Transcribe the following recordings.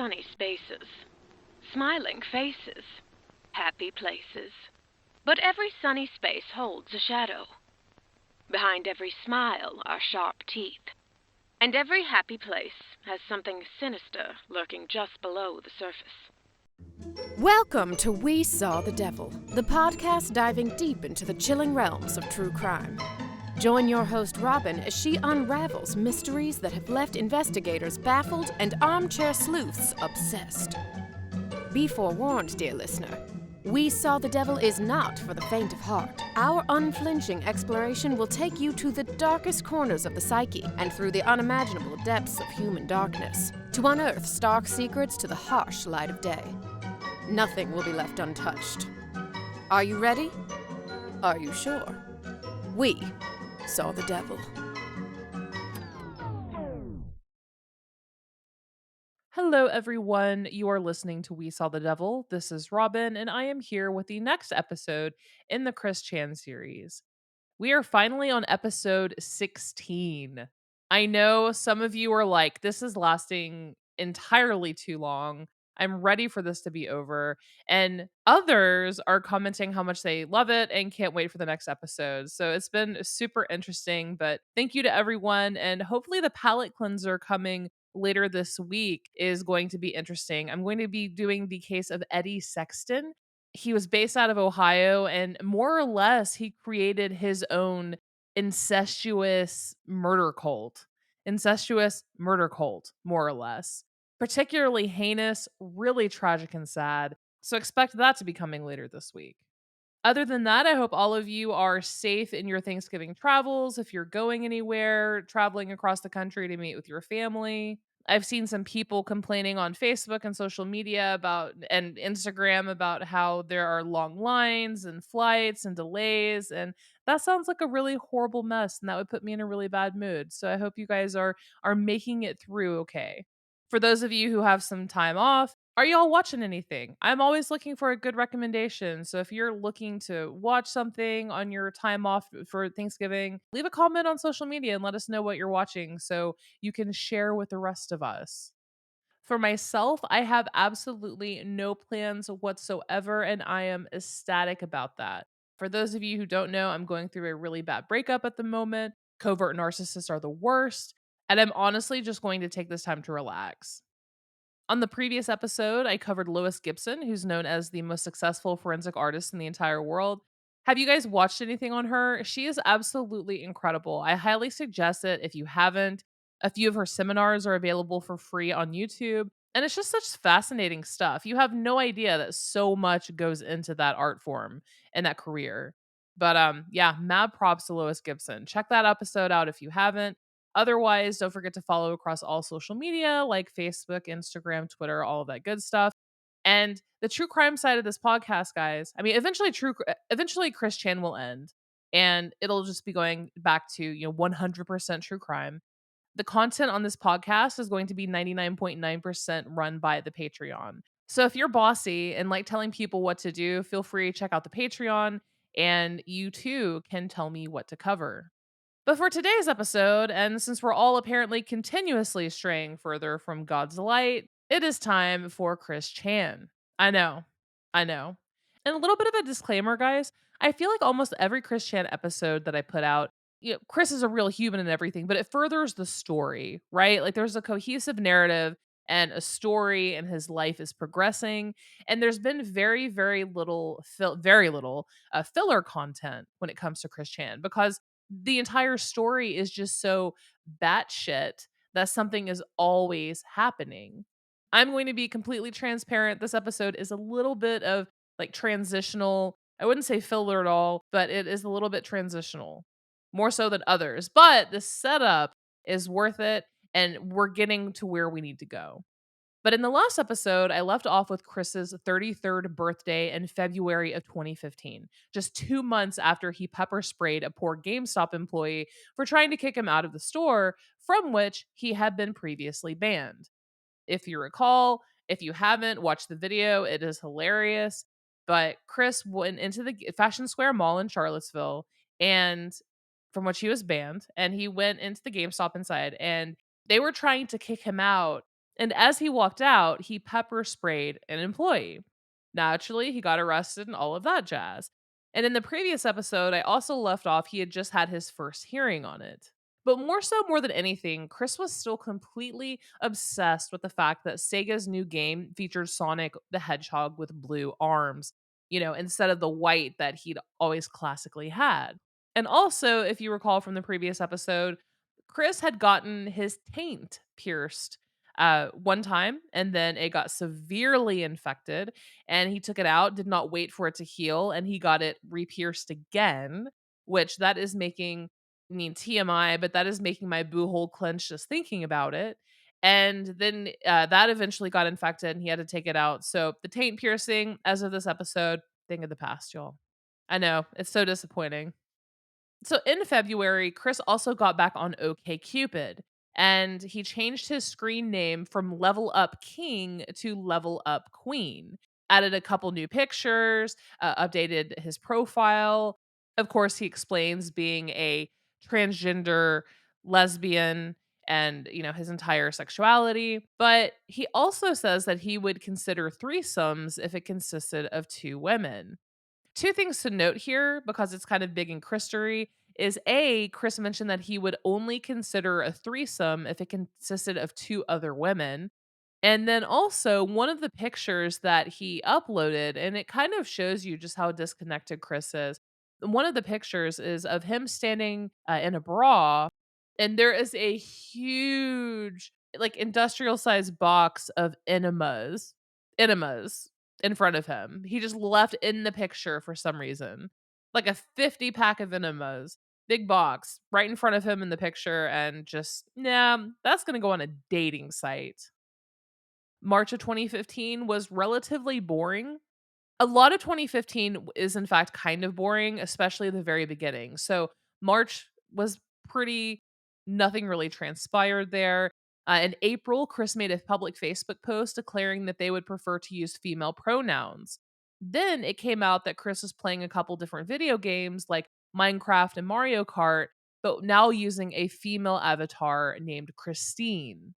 sunny spaces, smiling faces, happy places. But every sunny space holds a shadow. Behind every smile are sharp teeth. And every happy place has something sinister lurking just below the surface. Welcome to We Saw the Devil, the podcast diving deep into the chilling realms of true crime. Join your host Robin as she unravels mysteries that have left investigators baffled and armchair sleuths obsessed. Be forewarned, dear listener. We Saw the Devil is not for the faint of heart. Our unflinching exploration will take you to the darkest corners of the psyche and through the unimaginable depths of human darkness to unearth stark secrets to the harsh light of day. Nothing will be left untouched. Are you ready? Are you sure? We saw the devil. Hello, everyone. You are listening to We Saw the Devil. This is Robin, and I am here with the next episode in the Chris Chan series. We are finally on episode 16. I know some of you are like, this is lasting entirely too long. I'm ready for this to be over. And others are commenting how much they love it and can't wait for the next episode. So it's been super interesting. But thank you to everyone. And hopefully, the palate cleanser coming later this week is going to be interesting. I'm going to be doing the case of Eddie Sexton. He was based out of Ohio, and more or less, he created his own incestuous murder cult. Incestuous murder cult, more or less. Particularly heinous, really tragic and sad. So expect that to be coming later this week. Other than that, I hope all of you are safe in your Thanksgiving travels. If you're going anywhere, traveling across the country to meet with your family. I've seen some people complaining on Facebook and social media about and Instagram about how there are long lines and flights and delays, and that sounds like a really horrible mess, and that would put me in a really bad mood. So I hope you guys are making it through okay. For those of you who have some time off, are y'all watching anything? I'm always looking for a good recommendation. So if you're looking to watch something on your time off for Thanksgiving, leave a comment on social media and let us know what you're watching so you can share with the rest of us. For myself, I have absolutely no plans whatsoever, and I am ecstatic about that. For those of you who don't know, I'm going through a really bad breakup at the moment. Covert narcissists are the worst, and I'm honestly just going to take this time to relax. On the previous episode, I covered Lois Gibson, who's known as the most successful forensic artist in the entire world. Have you guys watched anything on her? She is absolutely incredible. I highly suggest it if you haven't. A few of her seminars are available for free on YouTube. And it's just such fascinating stuff. You have no idea that so much goes into that art form and that career. But yeah, mad props to Lois Gibson. Check that episode out if you haven't. Otherwise, don't forget to follow across all social media like Facebook, Instagram, Twitter, all of that good stuff. And the true crime side of this podcast, guys. I mean, eventually Chris Chan will end and it'll just be going back to, 100% true crime. The content on this podcast is going to be 99.9% run by the Patreon. So if you're bossy and like telling people what to do, feel free to check out the Patreon and you too can tell me what to cover. But for today's episode, and since we're all apparently continuously straying further from God's light, it is time for Chris Chan. I know. I know. And a little bit of a disclaimer, guys. I feel like almost every Chris Chan episode that I put out, Chris is a real human and everything, but it furthers the story, right? Like there's a cohesive narrative and a story, and his life is progressing. And there's been very little, filler content when it comes to Chris Chan because the entire story is just so batshit that something is always happening. I'm going to be completely transparent. This episode is a little bit of like transitional. I wouldn't say filler at all, but it is a little bit transitional, more so than others. But the setup is worth it, and we're getting to where we need to go. But in the last episode, I left off with Chris's 33rd birthday in February of 2015, just 2 months after he pepper sprayed a poor GameStop employee for trying to kick him out of the store from which he had been previously banned. If you recall, if you haven't, watch the video, it is hilarious. But Chris went into the Fashion Square Mall in Charlottesville and from which he was banned, and he went into the GameStop inside and they were trying to kick him out And as he walked out, he pepper sprayed an employee. Naturally, he got arrested and all of that jazz. And in the previous episode, I also left off he had just had his first hearing on it. But more than anything, Chris was still completely obsessed with the fact that Sega's new game featured Sonic the Hedgehog with blue arms, instead of the white that he'd always classically had. And also, if you recall from the previous episode, Chris had gotten his taint pierced one time, and then it got severely infected, and he took it out, did not wait for it to heal, and he got it re-pierced again, which that is making, I mean, TMI, but that is making my boo hole clench just thinking about it. And then that eventually got infected, and he had to take it out. So the taint piercing, as of this episode, thing of the past, y'all. I know it's so disappointing. So in February, Chris also got back on OkCupid, and he changed his screen name from Level Up King to Level Up Queen. Added a couple new pictures, updated his profile. Of course, he explains being a transgender lesbian and, his entire sexuality, but he also says that he would consider threesomes if it consisted of two women. Two things to note here, because it's kind of big in Christery, is A, Chris mentioned that he would only consider a threesome if it consisted of two other women. And then also, one of the pictures that he uploaded, and it kind of shows you just how disconnected Chris is. One of the pictures is of him standing in a bra, and there is a huge, like, industrial sized box of enemas in front of him. He just left in the picture for some reason, like a 50 pack of enemas, big box right in front of him in the picture, and just, nah, that's going to go on a dating site. March of 2015 was relatively boring. A lot of 2015 is in fact kind of boring, especially the very beginning. So March was pretty, nothing really transpired there. In April, Chris made a public Facebook post declaring that they would prefer to use female pronouns. Then it came out that Chris was playing a couple different video games like Minecraft and Mario Kart, but now using a female avatar named Christine.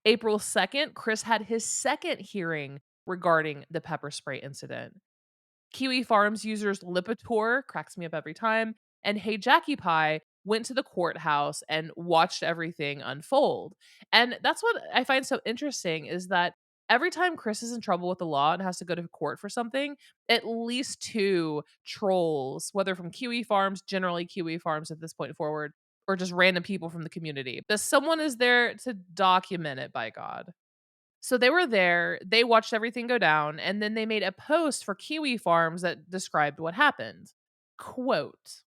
April 2nd, Chris had his second hearing regarding the pepper spray incident. Kiwi Farms users Lipitor, cracks me up every time, and Hey Jackie Pie went to the courthouse and watched everything unfold. And that's what I find so interesting, is that every time Chris is in trouble with the law and has to go to court for something, at least two trolls, whether from Kiwi Farms, generally Kiwi Farms at this point forward, or just random people from the community, but someone is there to document it, by God. So they were there, they watched everything go down, and then they made a post for Kiwi Farms that described what happened. Quote,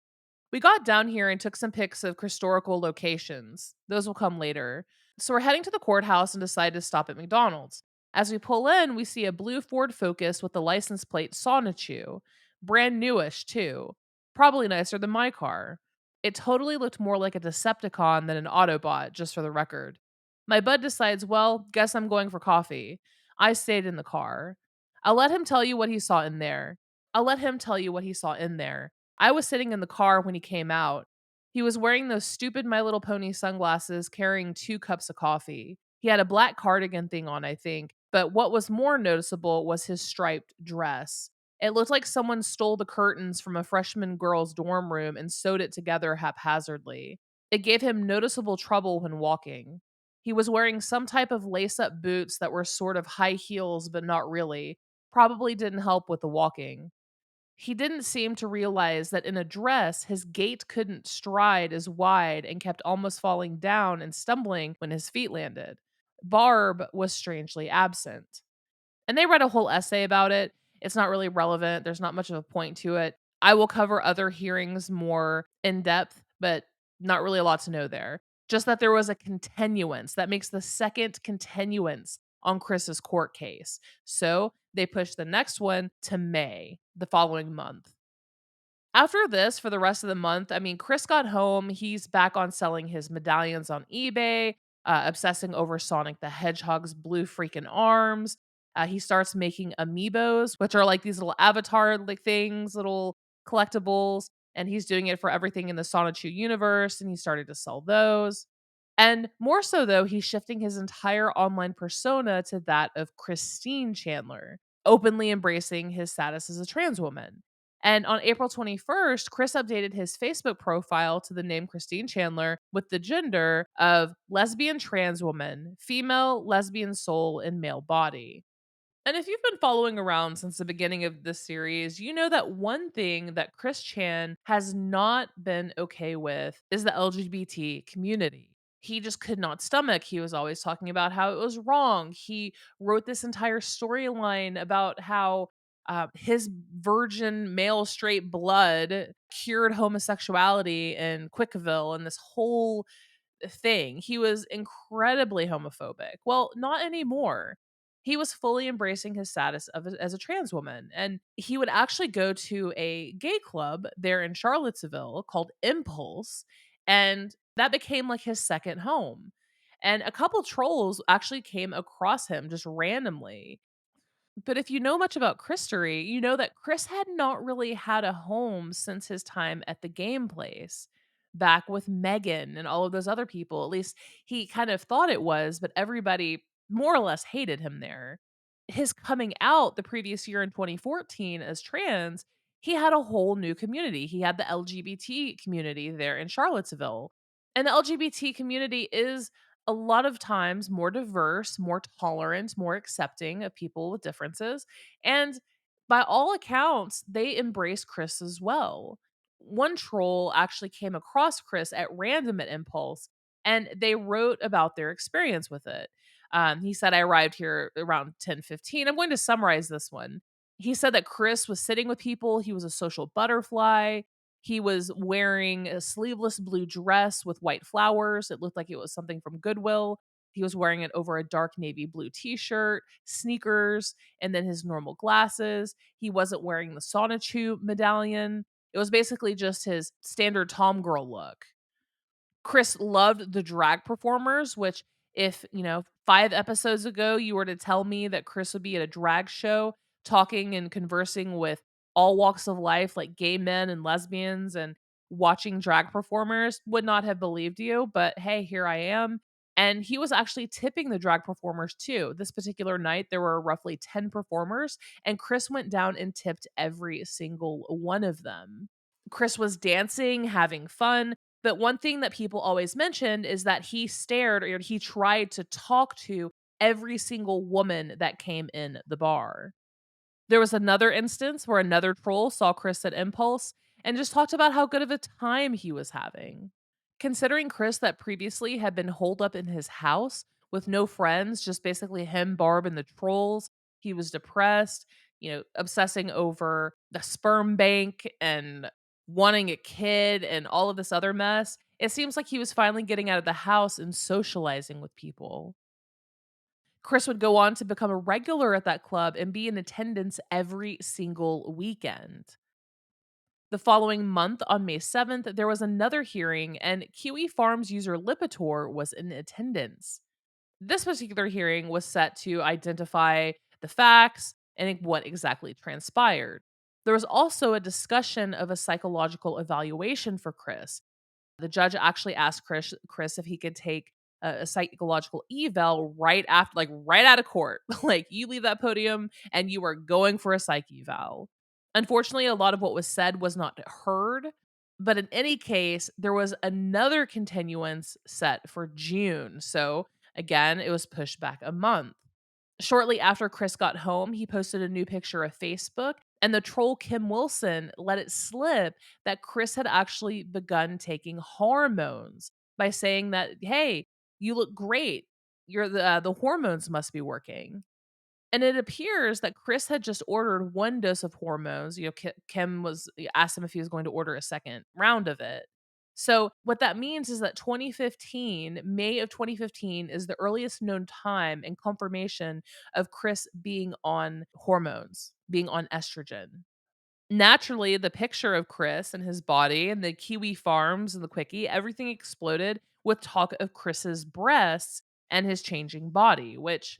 "We got down here and took some pics of historical locations. Those will come later. So we're heading to the courthouse and decide to stop at McDonald's. As we pull in, we see a blue Ford Focus with the license plate Sonichu. Brand newish, too. Probably nicer than my car. It totally looked more like a Decepticon than an Autobot, just for the record. My bud decides, well, guess I'm going for coffee. I stayed in the car. I'll let him tell you what he saw in there. I'll let him tell you what he saw in there. I was sitting in the car when he came out. He was wearing those stupid My Little Pony sunglasses, carrying 2 cups of coffee. He had a black cardigan thing on, I think, but what was more noticeable was his striped dress. It looked like someone stole the curtains from a freshman girl's dorm room and sewed it together haphazardly. It gave him noticeable trouble when walking. He was wearing some type of lace up boots that were sort of high heels, but not really. Probably didn't help with the walking. He didn't seem to realize that in a dress, his gait couldn't stride as wide and kept almost falling down and stumbling when his feet landed. Barb was strangely absent. And they read a whole essay about it. It's not really relevant. There's not much of a point to it. I will cover other hearings more in depth, but not really a lot to know there. Just that there was a continuance. That makes the second continuance on Chris's court case. So they pushed the next one to May, the following month. After this, for the rest of the month, I mean, Chris got home. He's back on selling his medallions on eBay, obsessing over Sonic the Hedgehog's blue freaking arms. He starts making amiibos, which are like these little avatar like things, little collectibles, and he's doing it for everything in the Sonichu universe, and he started to sell those. And more so, though, he's shifting his entire online persona to that of Christine Chandler, openly embracing his status as a trans woman. And on April 21st, Chris updated his Facebook profile to the name Christine Chandler with the gender of lesbian trans woman, female, lesbian soul, and male body. And if you've been following around since the beginning of this series, you know that one thing that Chris Chan has not been okay with is the LGBT community. He just could not stomach. He was always talking about how it was wrong. He wrote this entire storyline about how his virgin male straight blood cured homosexuality in Quickville and this whole thing. He was incredibly homophobic. Well, not anymore. He was fully embracing his status as a trans woman. And he would actually go to a gay club there in Charlottesville called Impulse. And that became like his second home. And a couple trolls actually came across him just randomly. But if you know much about Christory, you know that Chris had not really had a home since his time at the game place back with Megan and all of those other people. At least he kind of thought it was, but everybody more or less hated him there. His coming out the previous year in 2014 as trans, he had a whole new community. He had the LGBT community there in Charlottesville. And the LGBT community is a lot of times more diverse, more tolerant, more accepting of people with differences. And by all accounts, they embrace Chris as well. One troll actually came across Chris at random at Impulse and they wrote about their experience with it. He said, I arrived here around 10:15. I'm going to summarize this one. He said that Chris was sitting with people. He was a social butterfly. He was wearing a sleeveless blue dress with white flowers. It looked like it was something from Goodwill. He was wearing it over a dark navy blue t-shirt, sneakers, and then his normal glasses. He wasn't wearing the Sonichu medallion. It was basically just his standard Tom girl look. Chris loved the drag performers, which if, 5 episodes ago you were to tell me that Chris would be at a drag show talking and conversing with all walks of life like gay men and lesbians and watching drag performers, would not have believed you, but hey, here I am. And he was actually tipping the drag performers too. This particular night there were roughly 10 performers and Chris went down and tipped every single one of them. Chris was dancing, having fun, but one thing that people always mentioned is that he stared or he tried to talk to every single woman that came in the bar. There was another instance where another troll saw Chris at Impulse and just talked about how good of a time he was having. Considering Chris that previously had been holed up in his house with no friends, just basically him, Barb, and the trolls, he was depressed, obsessing over the sperm bank and wanting a kid and all of this other mess. It seems like he was finally getting out of the house and socializing with people. Chris would go on to become a regular at that club and be in attendance every single weekend. The following month, on May 7th, there was another hearing, and Kiwi Farms user Lipitor was in attendance. This particular hearing was set to identify the facts and what exactly transpired. There was also a discussion of a psychological evaluation for Chris. The judge actually asked Chris if he could take a psychological eval right after, like right out of court. Like you leave that podium and you are going for a psych eval. Unfortunately, a lot of what was said was not heard. But in any case, there was another continuance set for June. So again, it was pushed back a month. Shortly after Chris got home, he posted a new picture of Facebook, and the troll Kim Wilson let it slip that Chris had actually begun taking hormones by saying that, "Hey, you look great. The hormones must be working." And it appears that Chris had just ordered one dose of hormones. Kim was asked him if he was going to order a second round of it. So what that means is that 2015, May of 2015, is the earliest known time and confirmation of Chris being on hormones, being on estrogen. Naturally, the picture of Chris and his body and the Kiwi Farms and the Quickie, everything exploded with talk of Chris's breasts and his changing body, which,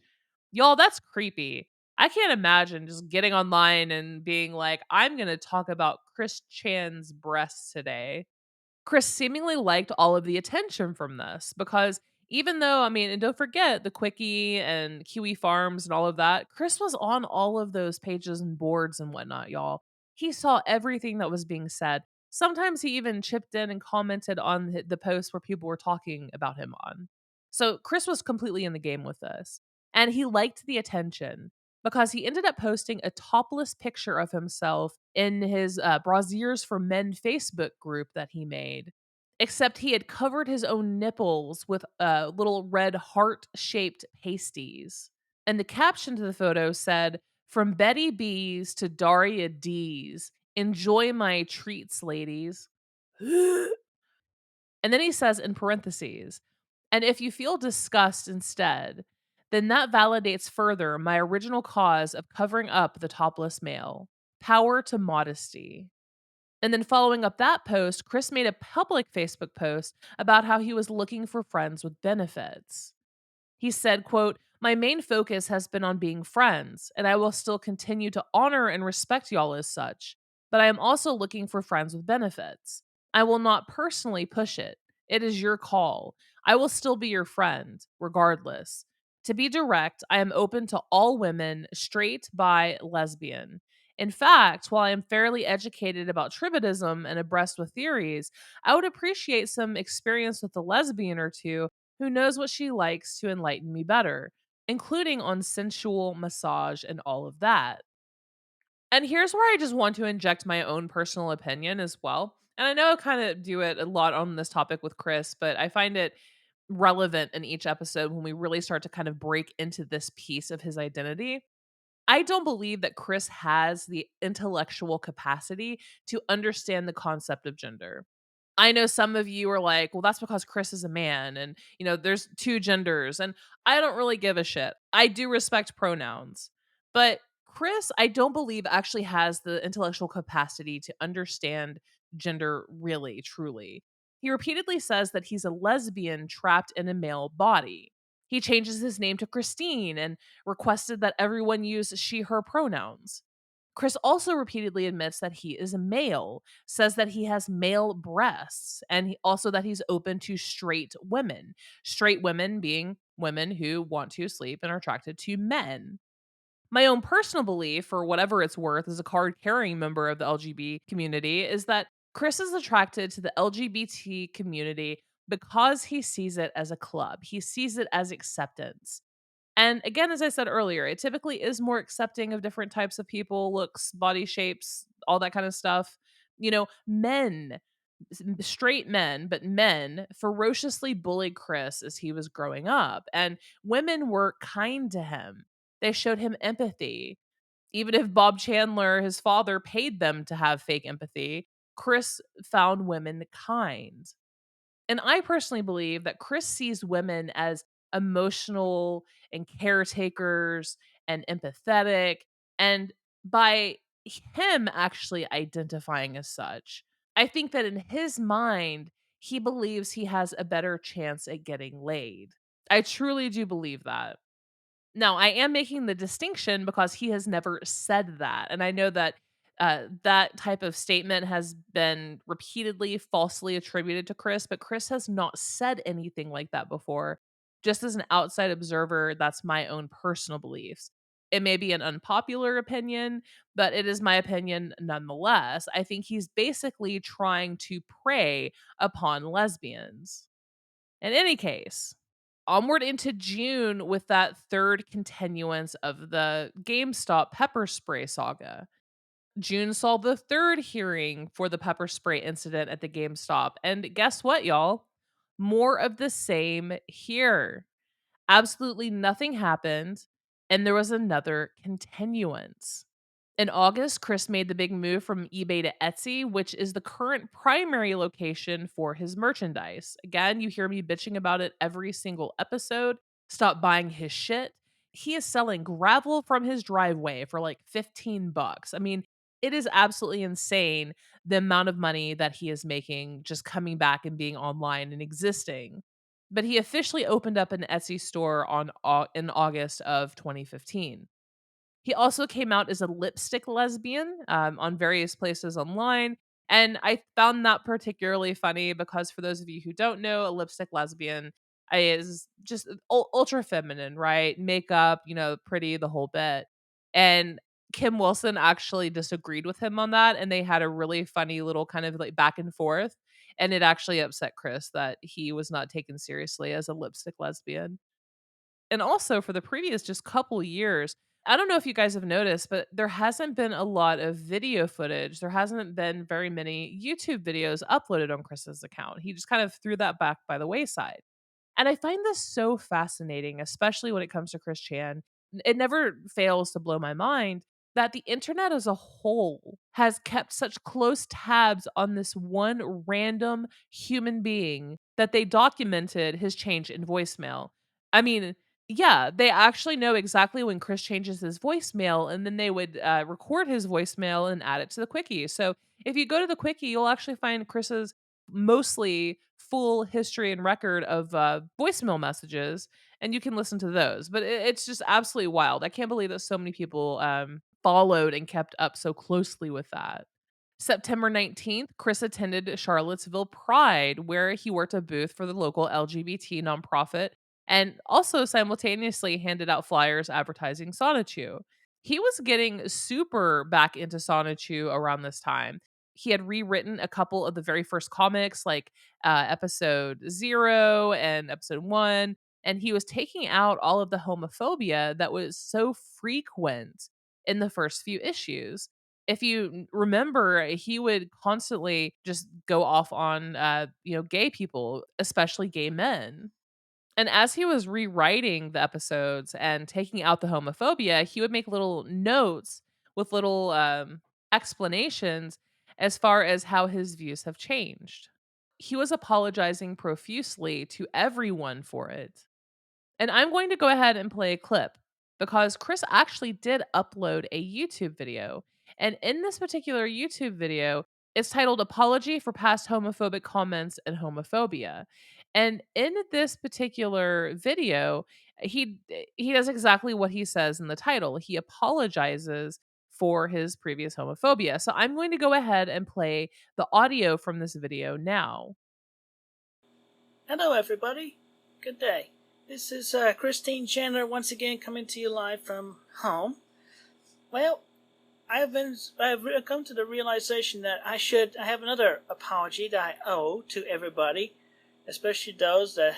y'all, that's creepy. I can't imagine just getting online and being like, I'm going to talk about Chris Chan's breasts today. Chris seemingly liked all of the attention from this because Even though, I mean, and don't forget the Quickie and Kiwi Farms and all of that, Chris was on all of those pages and boards and whatnot, y'all. He saw everything that was being said. Sometimes he even chipped in and commented on the posts where people were talking about him on. So Chris was completely in the game with this. And he liked the attention because he ended up posting a topless picture of himself in his Brasiers for Men Facebook group that he made. Except he had covered his own nipples with little red heart shaped pasties. And the caption to the photo said, "From Betty B's to Daria D's, enjoy my treats, ladies." And then he says in parentheses, "And if you feel disgust instead, then that validates further my original cause of covering up the topless male. Power to modesty." And then following up that post, Chris made a public Facebook post about how he was looking for friends with benefits. He said, quote, "My main focus has been on being friends, and I will still continue to honor and respect y'all as such, but I am also looking for friends with benefits. I will not personally push it. It is your call. I will still be your friend, regardless. To be direct, I am open to all women, straight, bi, lesbian. In fact, while I am fairly educated about tribadism and abreast with theories, I would appreciate some experience with a lesbian or two who knows what she likes to enlighten me better, including on sensual massage and all of that." And here's where I just want to inject my own personal opinion as well. And I know I kind of do it a lot on this topic with Chris, but I find it relevant in each episode when we really start to kind of break into this piece of his identity. I don't believe that Chris has the intellectual capacity to understand the concept of gender. I know some of you are like, well, that's because Chris is a man and, there's two genders. And I don't really give a shit. I do respect pronouns. But Chris, I don't believe actually has the intellectual capacity to understand gender really, truly. He repeatedly says that he's a lesbian trapped in a male body. He changes his name to Christine and requested that everyone use she, her pronouns. Chris also repeatedly admits that he is a male, says that he has male breasts, and also that he's open to straight women. Straight women being women who want to sleep and are attracted to men. My own personal belief, for whatever it's worth, as a card carrying member of the LGBT community, is that Chris is attracted to the LGBT community because he sees it as a club. He sees it as acceptance. And again, as I said earlier, it typically is more accepting of different types of people, looks, body shapes, all that kind of stuff. Men, straight men, but men ferociously bullied Chris as he was growing up. And women were kind to him. They showed him empathy. Even if Bob Chandler, his father, paid them to have fake empathy, Chris found women kind. And I personally believe that Chris sees women as emotional and caretakers and empathetic. And by him actually identifying as such, I think that in his mind, he believes he has a better chance at getting laid. I truly do believe that. Now, I am making the distinction because he has never said that, and I know that, that type of statement has been repeatedly falsely attributed to Chris, but Chris has not said anything like that before. Just as an outside observer, that's my own personal beliefs. It may be an unpopular opinion, but it is my opinion nonetheless. I think he's basically trying to prey upon lesbians. In any case, onward into June with that third continuance of the GameStop Pepperspray Saga. June saw the third hearing for the pepper spray incident at the GameStop. And guess what, y'all? More of the same here. Absolutely nothing happened, and there was another continuance. In August, Chris made the big move from eBay to Etsy, which is the current primary location for his merchandise. Again, you hear me bitching about it every single episode. Stop buying his shit. He is selling gravel from his driveway for like 15 bucks. I mean, it is absolutely insane the amount of money that he is making just coming back and being online and existing. But he officially opened up an Etsy store in August of 2015. He also came out as a lipstick lesbian on various places online. And I found that particularly funny because, for those of you who don't know, a lipstick lesbian is just ultra feminine, right? Makeup, pretty, the whole bit. And Kim Wilson actually disagreed with him on that, and they had a really funny little kind of like back and forth. And it actually upset Chris that he was not taken seriously as a lipstick lesbian. And also for the previous just couple years, I don't know if you guys have noticed, but there hasn't been a lot of video footage. There hasn't been very many YouTube videos uploaded on Chris's account. He just kind of threw that back by the wayside. And I find this so fascinating, especially when it comes to Chris Chan. It never fails to blow my mind that the internet as a whole has kept such close tabs on this one random human being that they documented his change in voicemail. I mean, yeah, they actually know exactly when Chris changes his voicemail, and then they would record his voicemail and add it to the quickie. So if you go to the quickie, you'll actually find Chris's mostly full history and record of voicemail messages, and you can listen to those. But it's just absolutely wild. I can't believe that so many people followed and kept up so closely with that. September 19th, Chris attended Charlottesville Pride, where he worked a booth for the local LGBT nonprofit and also simultaneously handed out flyers advertising Sonichu. He was getting super back into Sonichu around this time. He had rewritten a couple of the very first comics, like episode 0 and episode 1, and he was taking out all of the homophobia that was so frequent in the first few issues. If you remember, he would constantly just go off on gay people, especially gay men. And as he was rewriting the episodes and taking out the homophobia, he would make little notes with little explanations as far as how his views have changed. He was apologizing profusely to everyone for it. And I'm going to go ahead and play a clip because Chris actually did upload a YouTube video. And in this particular YouTube video, it's titled Apology for Past Homophobic Comments and Homophobia. And in this particular video, he does exactly what he says in the title. He apologizes for his previous homophobia. So I'm going to go ahead and play the audio from this video now. Hello, everybody. Good day. This is Christine Chandler once again coming to you live from home. Well, I've come to the realization that I have another apology that I owe to everybody, especially those that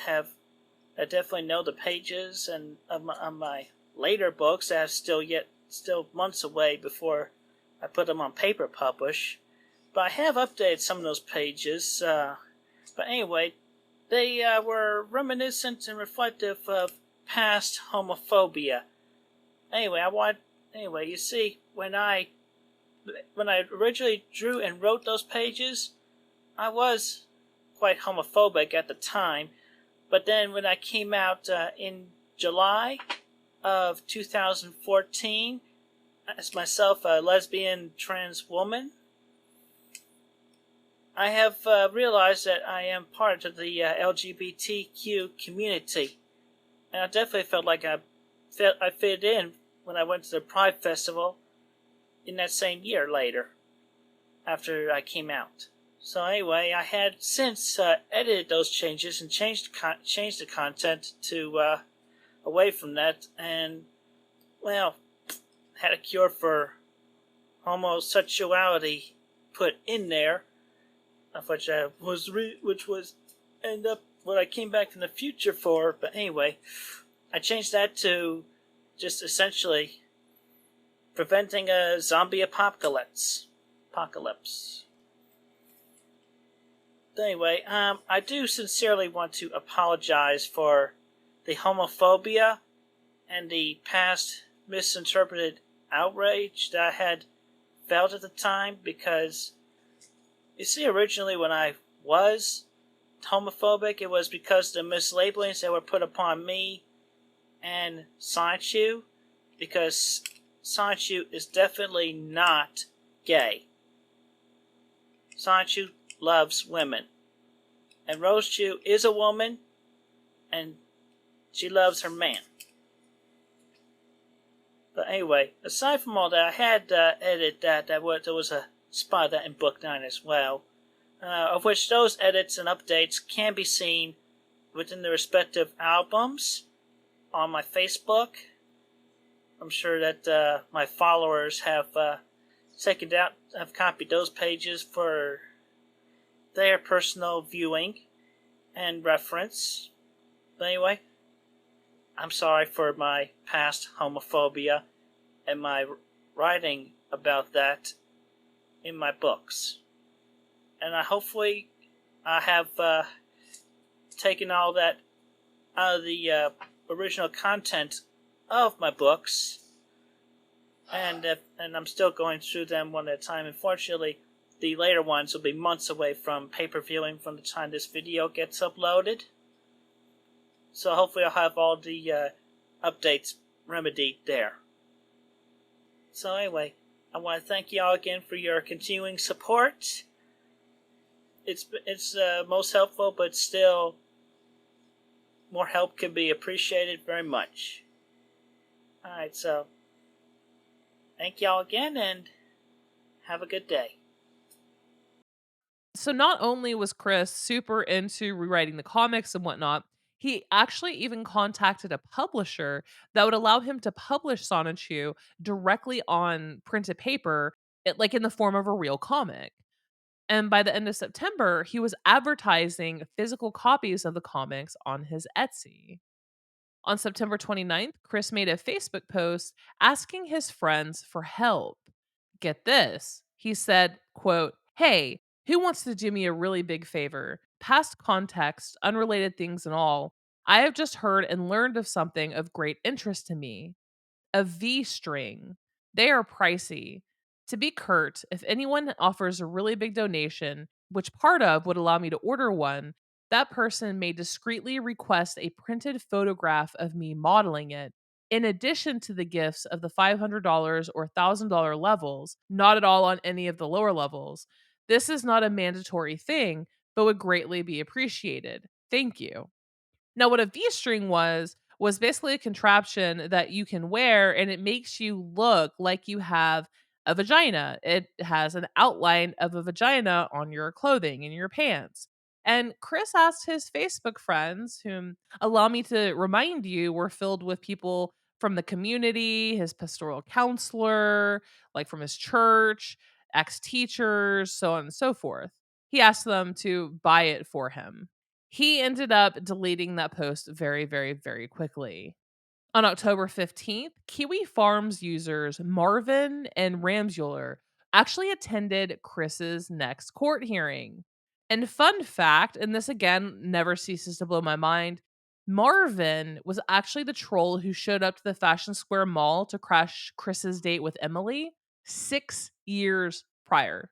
definitely know the pages and of my later books that are still months away before I put them on paper publish. But I have updated some of those pages. But anyway, they were reminiscent and reflective of past homophobia. Anyway, you see, when I originally drew and wrote those pages, I was quite homophobic at the time. But then when I came out in July of 2014 as myself a lesbian trans woman, I have realized that I am part of the LGBTQ community, and I definitely felt like I fit in when I went to the Pride Festival in that same year later, after I came out. So anyway, I had since edited those changes and changed the content to away from that, and well, had a cure for homosexuality put in there. Which was end up what I came back in the future for. But anyway, I changed that to just essentially preventing a zombie apocalypse. But anyway, I do sincerely want to apologize for the homophobia and the past misinterpreted outrage that I had felt at the time, because you see, originally when I was homophobic, it was because of the mislabelings that were put upon me and Sonichu, because Sonichu is definitely not gay. Sonichu loves women. And Rosechu is a woman, and she loves her man. But anyway, aside from all that, I had edited that. There was a spot that in Book 9 as well, of which those edits and updates can be seen within the respective albums on my Facebook. I'm sure that my followers have taken out, have copied those pages for their personal viewing and reference. But anyway, I'm sorry for my past homophobia and my writing about that in my books. And hopefully I have taken all that out of the original content of my books, and I'm still going through them one at a time. Unfortunately, the later ones will be months away from pay-per-viewing from the time this video gets uploaded. So hopefully I'll have all the updates remedied there. So anyway, I want to thank you all again for your continuing support. It's most helpful, but still, more help can be appreciated very much. Alright, so thank y'all again, and have a good day. So not only was Chris super into rewriting the comics and whatnot, he actually even contacted a publisher that would allow him to publish Sonichu directly on printed paper, like in the form of a real comic. And by the end of September, he was advertising physical copies of the comics on his Etsy. On September 29th, Chris made a Facebook post asking his friends for help. Get this. He said, quote, "Hey, who wants to do me a really big favor? Past context, unrelated things and all. I have just heard and learned of something of great interest to me. A V string. They are pricey. To be curt, if anyone offers a really big donation, which part of would allow me to order one, that person may discreetly request a printed photograph of me modeling it, in addition to the gifts of the $500 or $1,000 levels, not at all on any of the lower levels. This is not a mandatory thing, but would greatly be appreciated. Thank you." Now, what a V string was basically a contraption that you can wear and it makes you look like you have a vagina. It has an outline of a vagina on your clothing and your pants. And Chris asked his Facebook friends, whom, allow me to remind you, were filled with people from the community, his pastoral counselor, like from his church, ex teachers, so on and so forth. He asked them to buy it for him. He ended up deleting that post very, very, very quickly. On October 15th, Kiwi Farms users Marvin and Ramseuler actually attended Chris's next court hearing. And fun fact, and this again never ceases to blow my mind, Marvin was actually the troll who showed up to the Fashion Square Mall to crash Chris's date with Emily 6 years prior.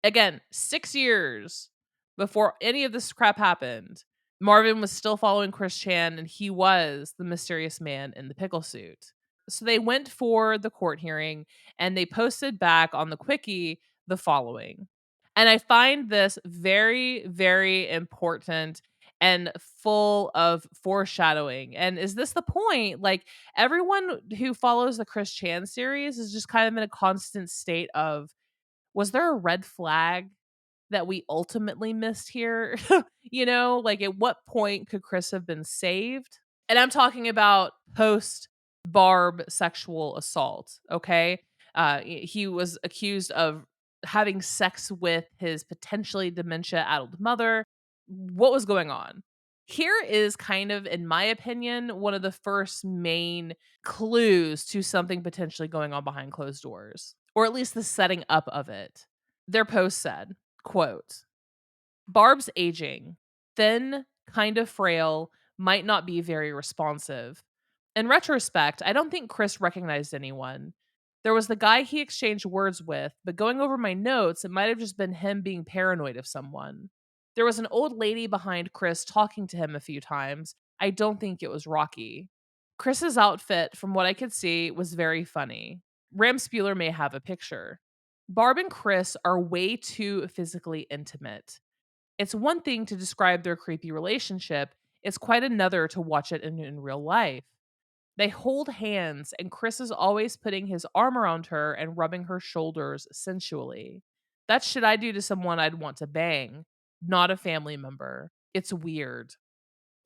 Again, 6 years before any of this crap happened. Marvin was still following Chris Chan, and he was the mysterious man in the pickle suit. So they went for the court hearing, and they posted back on the Quickie the following. And I find this very, very important and full of foreshadowing. And is this the point? Like, everyone who follows the Chris Chan series is just kind of in a constant state of, was there a red flag that we ultimately missed here? Like, at what point could Chris have been saved? And I'm talking about post Barb sexual assault, okay? He was accused of having sex with his potentially dementia-addled mother. What was going on? Here is kind of, in my opinion, one of the first main clues to something potentially going on behind closed doors, or at least the setting up of it. Their post said, quote, "Barb's aging, thin, kind of frail, might not be very responsive. In retrospect, I don't think Chris recognized anyone. There was the guy he exchanged words with, but going over my notes, it might have just been him being paranoid of someone. There was an old lady behind Chris talking to him a few times. I don't think it was Rocky. Chris's outfit, from what I could see, was very funny. Ram Spuler may have a picture. Barb and Chris are way too physically intimate. It's one thing to describe their creepy relationship, it's quite another to watch it in real life. They hold hands, and Chris is always putting his arm around her and rubbing her shoulders sensually. That's shit I do to someone I'd want to bang, not a family member. It's weird."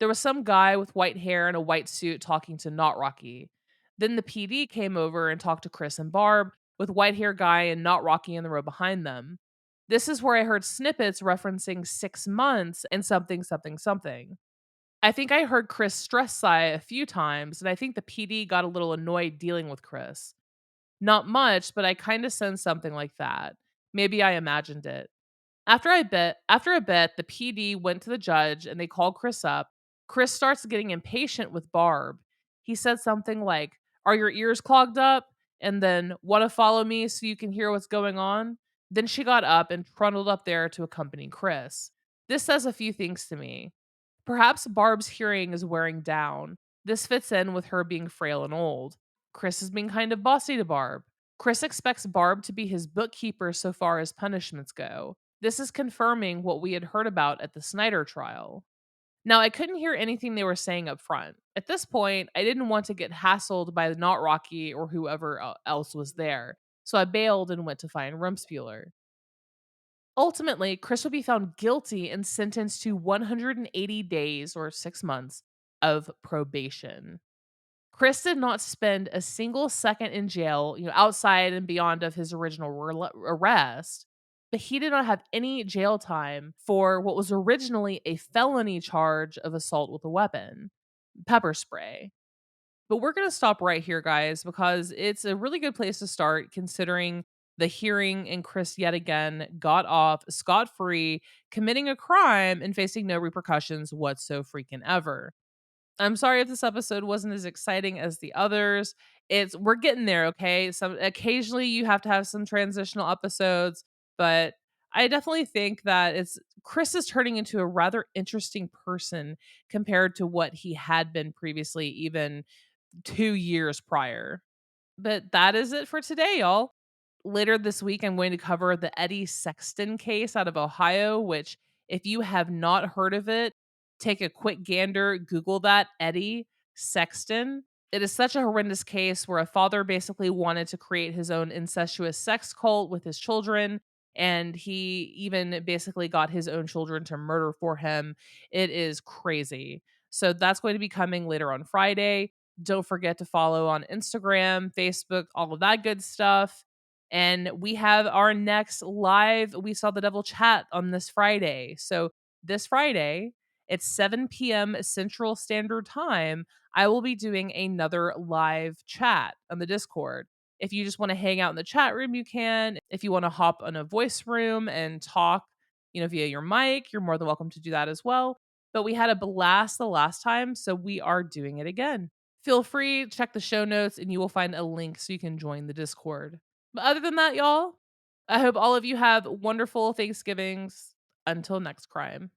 There was some guy with white hair and a white suit talking to Not Rocky. Then the PD came over and talked to Chris and Barb, with white hair guy and Not Rocky in the row behind them. This is where I heard snippets referencing 6 months and something, something, something. I think I heard Chris stress sigh a few times, and I think the PD got a little annoyed dealing with Chris. Not much, but I kind of sensed something like that. Maybe I imagined it. After a bit, the PD went to the judge and they called Chris up. Chris starts getting impatient with Barb. He said something like, "Are your ears clogged up?" And then, "Want to follow me so you can hear what's going on?" Then she got up and trundled up there to accompany Chris. This says a few things to me. Perhaps Barb's hearing is wearing down. This fits in with her being frail and old. Chris is being kind of bossy to Barb. Chris expects Barb to be his bookkeeper so far as punishments go. This is confirming what we had heard about at the Snyder trial. Now, I couldn't hear anything they were saying up front. At this point, I didn't want to get hassled by Not Rocky or whoever else was there, so I bailed and went to find Rumspuler. Ultimately, Chris will be found guilty and sentenced to 180 days or 6 months of probation. Chris did not spend a single second in jail, outside and beyond of his original arrest, but he did not have any jail time for what was originally a felony charge of assault with a weapon, pepper spray. But we're going to stop right here, guys, because it's a really good place to start considering the hearing and Chris yet again got off scot free, committing a crime and facing no repercussions whatso freaking ever. I'm sorry if this episode wasn't as exciting as the others. We're getting there, okay? Some occasionally you have to have some transitional episodes, but I definitely think that it's Chris is turning into a rather interesting person compared to what he had been previously, even 2 years prior. But that is it for today, y'all. Later this week, I'm going to cover the Eddie Sexton case out of Ohio, which, if you have not heard of it, take a quick gander, Google that, Eddie Sexton. It is such a horrendous case where a father basically wanted to create his own incestuous sex cult with his children, and he even basically got his own children to murder for him. It is crazy. So that's going to be coming later on Friday. Don't forget to follow on Instagram, Facebook, all of that good stuff. And we have our next live We Saw the Devil chat on this Friday. So this Friday at 7 p.m. Central Standard Time, I will be doing another live chat on the Discord. If you just want to hang out in the chat room, you can. If you want to hop on a voice room and talk, via your mic, you're more than welcome to do that as well. But we had a blast the last time, so we are doing it again. Feel free, check the show notes, and you will find a link so you can join the Discord. But other than that, y'all, I hope all of you have wonderful Thanksgivings. Until next crime.